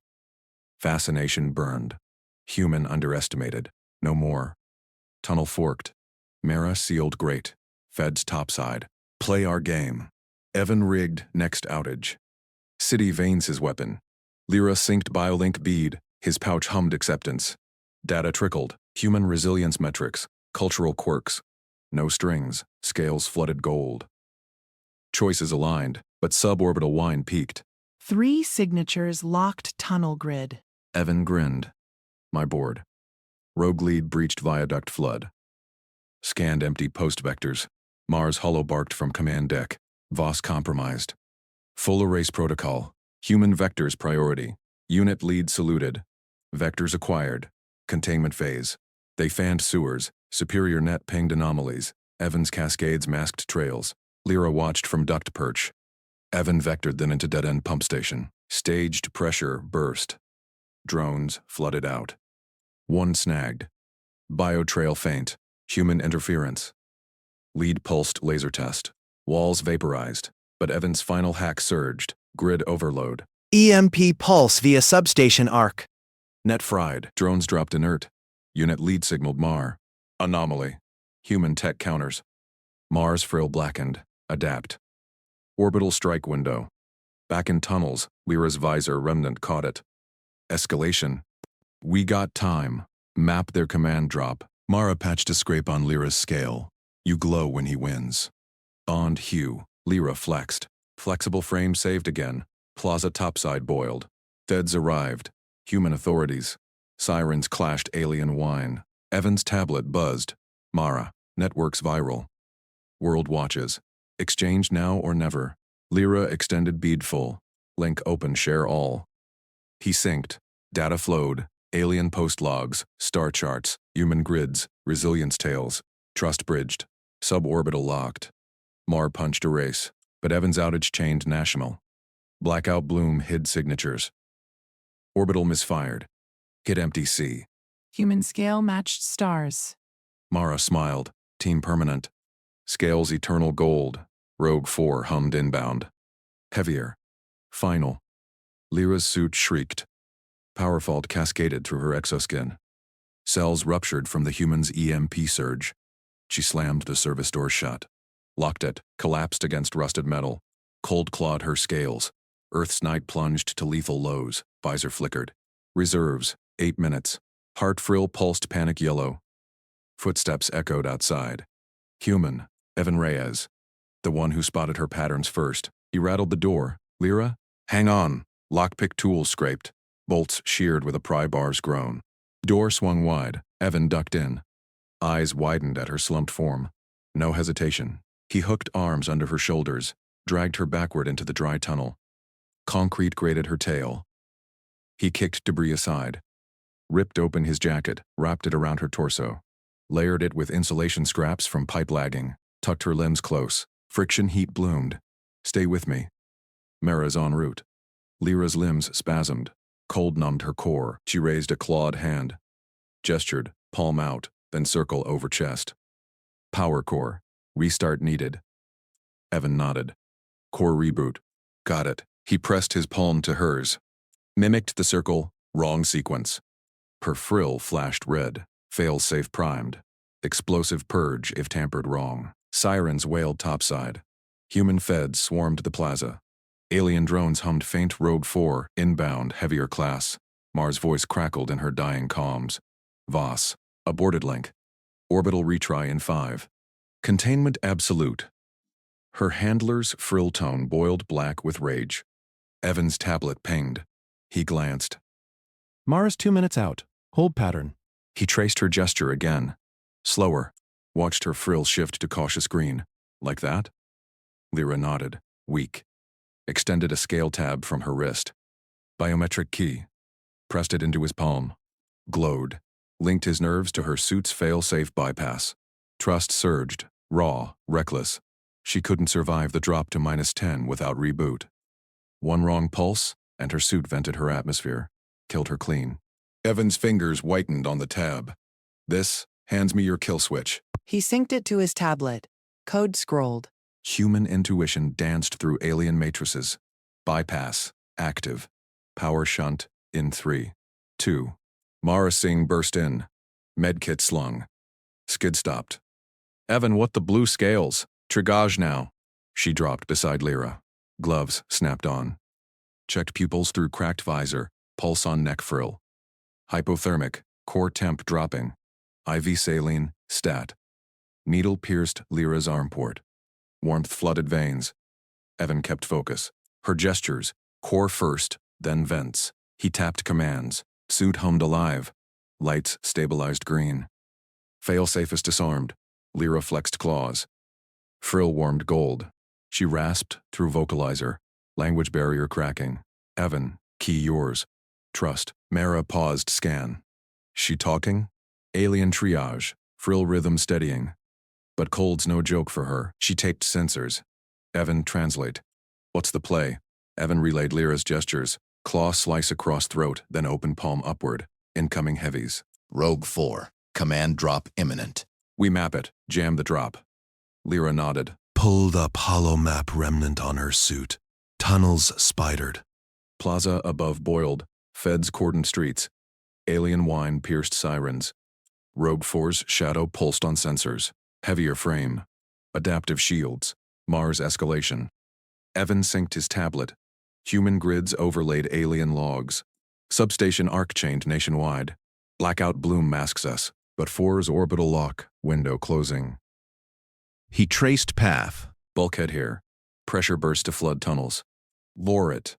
A: Fascination burned. Human underestimated. No more. Tunnel forked. Mara sealed grate. Feds topside. Play our game. Evan rigged next outage. City veins his weapon. Lyra synced biolink bead. His pouch hummed acceptance. Data trickled. Human resilience metrics. Cultural quirks. No strings. Scales flooded gold. Choices aligned, but suborbital wine peaked.
C: 3 signatures locked tunnel grid.
A: Evan grinned. My board. Rogue lead breached viaduct flood. Scanned empty post vectors. Mars hollow barked from command deck. Voss compromised. Full erase protocol. Human vectors priority. Unit lead saluted. Vectors acquired. Containment phase. They fanned sewers. Superior net pinged anomalies. Evan's cascades masked trails. Lyra watched from duct perch. Evan vectored them into dead-end pump station. Staged pressure burst. Drones flooded out. One snagged. Biotrail faint. Human interference. Lead pulsed laser test. Walls vaporized. But Evan's final hack surged. Grid overload.
B: EMP pulse via substation arc.
A: Net fried. Drones dropped inert. Unit lead signaled Mar. Anomaly. Human tech counters. Mars frill blackened. Adapt. Orbital strike window. Back in tunnels, Lyra's visor remnant caught it. Escalation. We got time. Map their command drop.
I: Mara patched a scrape on Lyra's scale. You glow when he wins.
A: Bond hue. Lyra flexed. Flexible frame saved again. Plaza topside boiled. Feds arrived. Human authorities. Sirens clashed alien whine. Evan's tablet buzzed. Mara. Networks viral. World watches. Exchange now or never. Lyra extended bead full. Link open share all. He synced. Data flowed. Alien post logs. Star charts. Human grids. Resilience tales. Trust bridged. Suborbital locked. Mar punched erase. But Evan's outage chained national. Blackout bloom hid signatures. Orbital misfired. Hit empty C.
C: Human scale matched stars.
A: Mara smiled. Team permanent. Scales eternal gold. Rogue 4 hummed inbound. Heavier. Final. Lyra's suit shrieked. Power fault cascaded through her exoskin. Cells ruptured from the human's EMP surge. She slammed the service door shut. Locked it, collapsed against rusted metal. Cold clawed her scales. Earth's night plunged to lethal lows. Visor flickered. Reserves, 8 minutes. Heart frill pulsed panic yellow. Footsteps echoed outside. Human, Evan Reyes. The one who spotted her patterns first. He rattled the door. Lyra? Hang on. Lockpick tool scraped. Bolts sheared with a pry bar's groan. Door swung wide. Evan ducked in. Eyes widened at her slumped form. No hesitation. He hooked arms under her shoulders, dragged her backward into the dry tunnel. Concrete grated her tail. He kicked debris aside. Ripped open his jacket, wrapped it around her torso. Layered it with insulation scraps from pipe lagging. Tucked her limbs close. Friction heat bloomed. Stay with me. Mara's en route. Lyra's limbs spasmed. Cold numbed her core. She raised a clawed hand. Gestured, palm out, then circle over chest. Power core. Restart needed. Evan nodded. Core reboot. Got it. He pressed his palm to hers. Mimicked the circle. Wrong sequence. Her frill flashed red. Fail-safe primed. Explosive purge if tampered wrong. Sirens wailed topside. Human feds swarmed the plaza. Alien drones hummed faint Rogue 4, inbound, heavier class. Mars' voice crackled in her dying comms. Voss. Aborted link. Orbital retry in 5. Containment absolute. Her handler's frill tone boiled black with rage. Evan's tablet pinged. He glanced.
E: Mara's 2 minutes out. Hold pattern.
A: He traced her gesture again. Slower. Watched her frill shift to cautious green. Like that? Lyra nodded. Weak. Extended a scale tab from her wrist. Biometric key. Pressed it into his palm. Glowed. Linked his nerves to her suit's fail-safe bypass. Trust surged. Raw. Reckless. She couldn't survive the drop to -10 without reboot. One wrong pulse, and her suit vented her atmosphere. Killed her clean. Evan's fingers whitened on the tab. This, hands me your kill switch.
C: He synced it to his tablet. Code scrolled.
A: Human intuition danced through alien matrices. Bypass. Active. Power shunt. In 3. 2. Mara Singh burst in. Medkit slung. Skid stopped. Evan, what the blue scales? Trigage now. She dropped beside Lyra. Gloves snapped on. Checked pupils through cracked visor. Pulse on neck frill. Hypothermic. Core temp dropping. IV saline. Stat. Needle pierced Lyra's arm port. Warmth flooded veins. Evan kept focus. Her gestures. Core first, then vents. He tapped commands. Suit hummed alive. Lights stabilized green. Fail-safe is disarmed. Lyra flexed claws. Frill warmed gold. She rasped through vocalizer. Language barrier cracking. Evan, key yours. Trust. Mara paused scan. She talking? Alien triage, frill rhythm steadying. But cold's no joke for her. She taped sensors. Evan, translate. What's the play? Evan relayed Lyra's gestures. Claw slice across throat, then open palm upward. Incoming heavies.
G: Rogue 4. Command drop imminent.
A: We map it. Jam the drop. Lyra nodded.
F: Pulled up hollow map remnant on her suit. Tunnels spidered.
A: Plaza above boiled. Feds cordoned streets. Alien wine pierced sirens. Rogue 4's shadow pulsed on sensors. Heavier frame. Adaptive shields. Mars escalation. Evan synced his tablet. Human grids overlaid alien logs. Substation arc-chained nationwide. Blackout bloom masks us, but 4's orbital lock, window closing.
F: He traced path.
A: Bulkhead here. Pressure burst to flood tunnels. Lure it.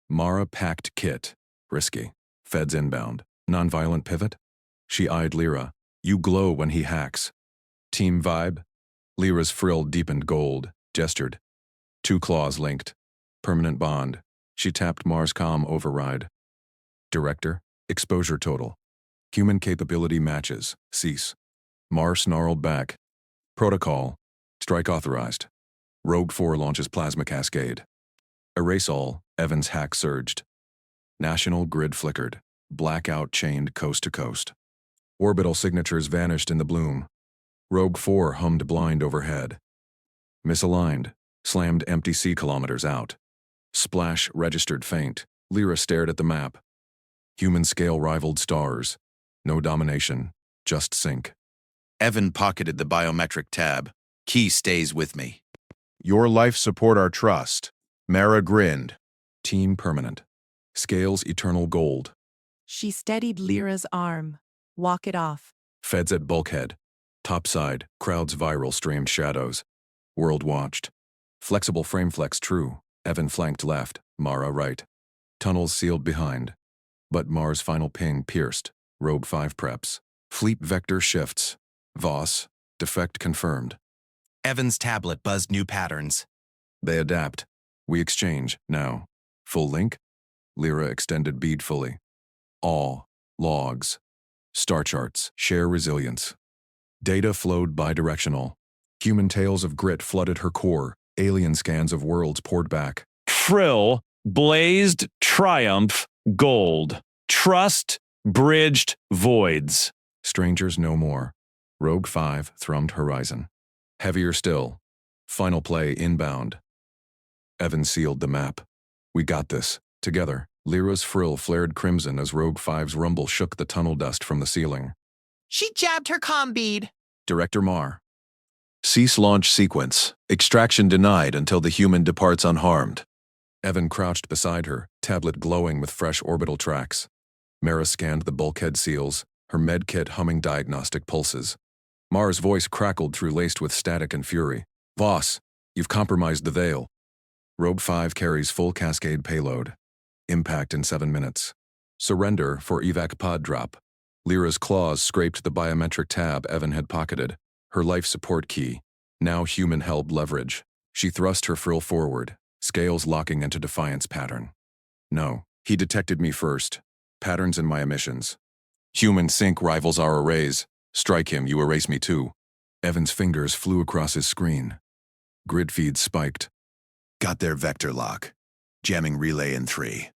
A: Mara packed kit. Risky. Feds inbound. Nonviolent pivot? She eyed Lyra. You glow when he hacks. Team vibe? Lyra's frill deepened gold. Gestured. 2 claws linked. Permanent bond. She tapped Mars comm override. Director. Exposure total. Human capability matches. Cease. Mars snarled back. Protocol. Strike authorized. Rogue 4 launches plasma cascade. Erase all. Evan's hack surged. National grid flickered. Blackout chained coast to coast. Orbital signatures vanished in the bloom. Rogue 4 hummed blind overhead. Misaligned. Slammed empty C kilometers out. Splash registered faint. Lyra stared at the map. Human scale rivaled stars. No domination. Just sync.
H: Evan pocketed the biometric tab. Key stays with me.
E: Your life support our trust. Mara grinned.
A: Team permanent. Scales eternal gold.
C: She steadied Lyra's arm. Walk it off.
A: Feds at bulkhead. Topside, crowds viral streamed shadows. World watched. Flexible frame flex true. Evan flanked left, Mara right. Tunnels sealed behind. But Mars' final ping pierced. Rogue 5 preps. Fleet vector shifts. Voss. Defect confirmed.
H: Evan's tablet buzzed new patterns.
A: They adapt. We exchange, now. Full link? Lyra extended bead fully. All. Logs. Star charts. Share resilience. Data flowed bidirectional. Human tales of grit flooded her core. Alien scans of worlds poured back.
J: Frill, blazed, triumph, gold. Trust, bridged, voids.
A: Strangers no more. Rogue 5 thrummed horizon. Heavier still. Final play inbound. Evan sealed the map. We got this. Together. Lyra's frill flared crimson as Rogue 5's rumble shook the tunnel dust from the ceiling.
K: She jabbed her comm bead.
A: Director Mar.
E: Cease launch sequence. Extraction denied until the human departs unharmed.
A: Evan crouched beside her, tablet glowing with fresh orbital tracks. Mara scanned the bulkhead seals, her med kit humming diagnostic pulses. Mar's voice crackled through laced with static and fury. Voss, you've compromised the veil. Rogue 5 carries full cascade payload. Impact in 7 minutes. Surrender for evac pod drop. Lyra's claws scraped the biometric tab Evan had pocketed. Her life support key. Now human held leverage. She thrust her frill forward, scales locking into defiance pattern. No, he detected me first. Patterns in my emissions. Human sync rivals our arrays. Strike him, you erase me too. Evan's fingers flew across his screen. Grid feeds spiked.
F: Got their vector lock. Jamming relay in 3.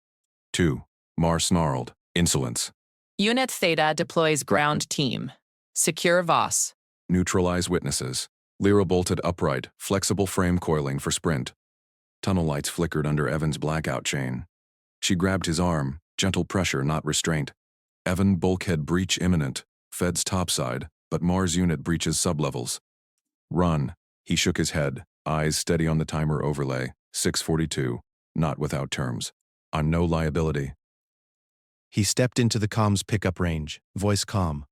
A: 2. Mar snarled. Insolence.
M: Unit Theta deploys ground team. Secure Voss.
A: Neutralize witnesses. Lyra bolted upright, flexible frame coiling for sprint. Tunnel lights flickered under Evan's blackout chain. She grabbed his arm, gentle pressure, not restraint. Evan bulkhead breach imminent. Feds topside, but Mars unit breaches sublevels. Run. He shook his head, eyes steady on the timer overlay. 6:42. Not without terms. I'm no liability.
D: He stepped into the comms pickup range, voice calm.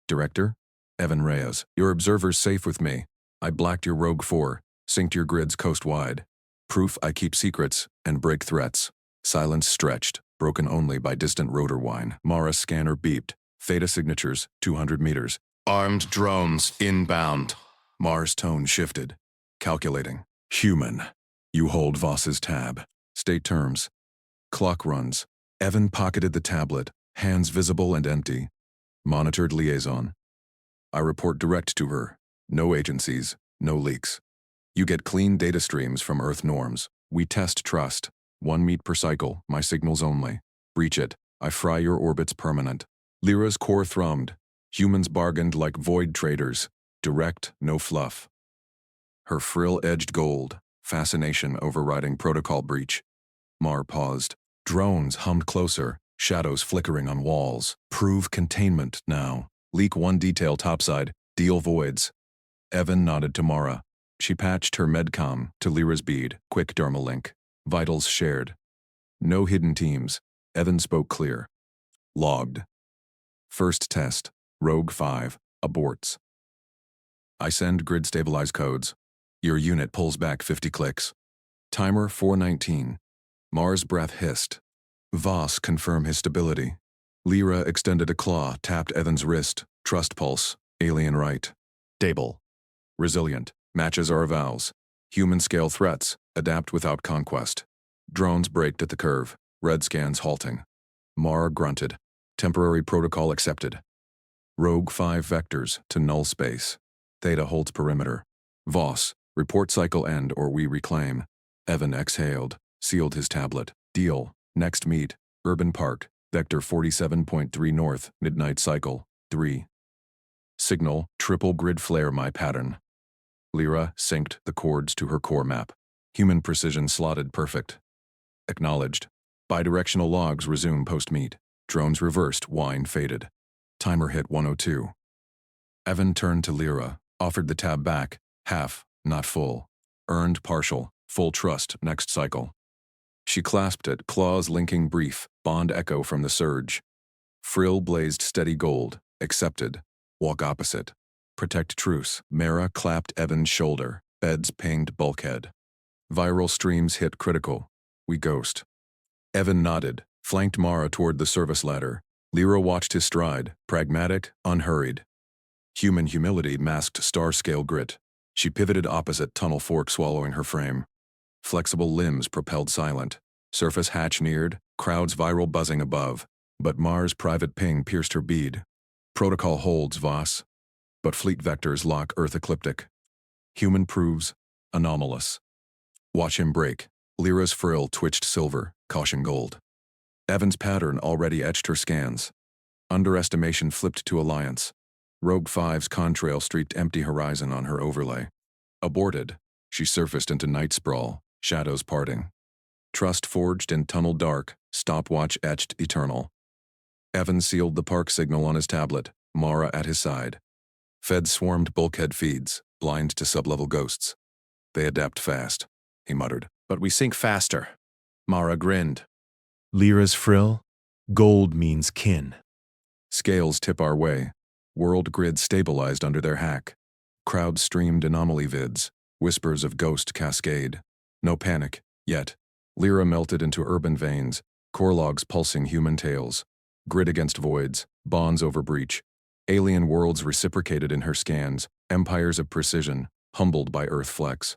A: Director? Evan Reyes. Your observer's safe with me. I blacked your Rogue 4, synced your grids coast-wide. Proof I keep secrets and break threats. Silence stretched, broken only by distant rotor whine. Mara's scanner beeped. Theta signatures, 200 meters. Armed drones inbound. Mars' tone shifted. Calculating. Human. You hold Voss's tab. State terms. Clock runs. Evan pocketed the tablet, hands visible and empty. Monitored liaison. I report direct to her. No agencies, no leaks. You get clean data streams from Earth norms. We test trust. 1 meet per cycle, my signals only. Breach it, I fry your orbits permanent. Lyra's core thrummed. Humans bargained like void traders. Direct, no fluff. Her frill-edged gold. Fascination overriding protocol breach. Mar paused. Drones hummed closer, shadows flickering on walls. Prove containment now. Leak 1 detail topside, deal voids. Evan nodded to Mara. She patched her medcom to Lyra's bead, quick dermal link. Vitals shared. No hidden teams. Evan spoke clear. Logged. First test. Rogue 5. Aborts. I send grid stabilize codes. Your unit pulls back 50 clicks. Timer 419. Mars' breath hissed. Voss confirm his stability. Lyra extended a claw, tapped Evan's wrist. Trust pulse. Alien right. Stable. Resilient. Matches our vows. Human scale threats. Adapt without conquest. Drones braked at the curve. Red scans halting. Mara grunted. Temporary protocol accepted. Rogue 5 vectors to null space. Theta holds perimeter. Voss, report cycle end or we reclaim. Evan exhaled, sealed his tablet. Deal, next meet, Urban Park, vector 47.3 north, midnight cycle, 3. Signal, triple grid flare my pattern. Lyra synced the chords to her core map. Human precision slotted perfect. Acknowledged. Bidirectional logs resume post-meet. Drones reversed, wine faded. Timer hit 102. Evan turned to Lyra, offered the tab back, half, not full. Earned partial, full trust, next cycle. She clasped it, claws linking brief, bond echo from the surge. Frill blazed steady gold, accepted. Walk opposite. Protect truce. Mara clapped Evan's shoulder, beds pinged bulkhead. Viral streams hit critical. We ghost. Evan nodded, flanked Mara toward the service ladder. Lyra watched his stride, pragmatic, unhurried. Human humility masked star-scale grit. She pivoted opposite tunnel fork swallowing her frame. Flexible limbs propelled silent. Surface hatch neared, crowds viral buzzing above. But Mars' private ping pierced her bead. Protocol holds, Voss. But fleet vectors lock Earth ecliptic. Human proves anomalous. Watch him break. Lyra's frill twitched silver, caution gold. Evan's pattern already etched her scans. Underestimation flipped to alliance. Rogue 5's contrail streaked empty horizon on her overlay. Aborted, she surfaced into night sprawl, shadows parting. Trust forged in tunnel dark, stopwatch etched eternal. Evan sealed the park signal on his tablet, Mara at his side. Feds swarmed bulkhead feeds, blind to sublevel ghosts. They adapt fast, he muttered. But we sink faster. Mara grinned.
J: Lyra's frill? Gold means kin.
A: Scales tip our way. World grid stabilized under their hack. Crowds streamed anomaly vids. Whispers of ghost cascade. No panic, yet. Lyra melted into urban veins. Core logs pulsing human tales. Grid against voids. Bonds over breach. Alien worlds reciprocated in her scans. Empires of precision. Humbled by Earth flex.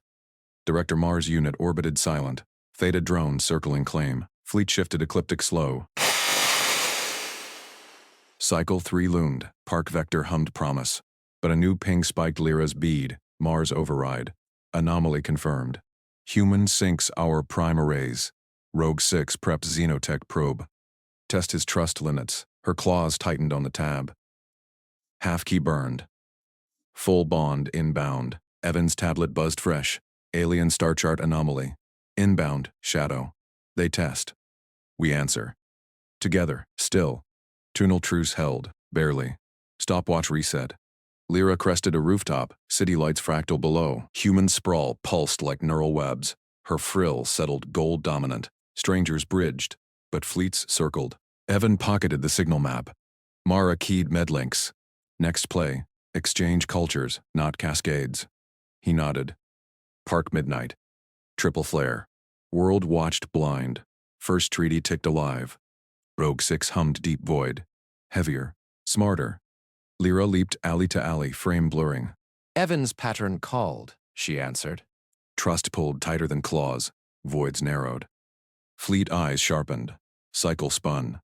A: Director Mars unit orbited silent. Theta drone circling claim. Fleet shifted ecliptic slow. Cycle 3 loomed. Park vector hummed promise. But a new ping spiked Lyra's bead. Mars override. Anomaly confirmed. Human sinks our prime arrays. Rogue 6 preps Xenotech probe. Test his trust limits. Her claws tightened on the tab. Half key burned. Full bond inbound. Evan's tablet buzzed fresh. Alien star chart anomaly. Inbound, shadow. They test. We answer. Together, still. Tunnel truce held, barely. Stopwatch reset. Lyra crested a rooftop, city lights fractal below. Human sprawl pulsed like neural webs. Her frill settled gold dominant. Strangers bridged, but fleets circled. Evan pocketed the signal map. Mara keyed medlinks. Next play. Exchange cultures, not cascades. He nodded. Park midnight. Triple flare. World watched blind. First treaty ticked alive. Rogue 6 hummed deep void. Heavier. Smarter. Lyra leaped alley to alley, frame blurring.
G: Evan's pattern called, she answered.
A: Trust pulled tighter than claws. Voids narrowed. Fleet eyes sharpened. Cycle spun.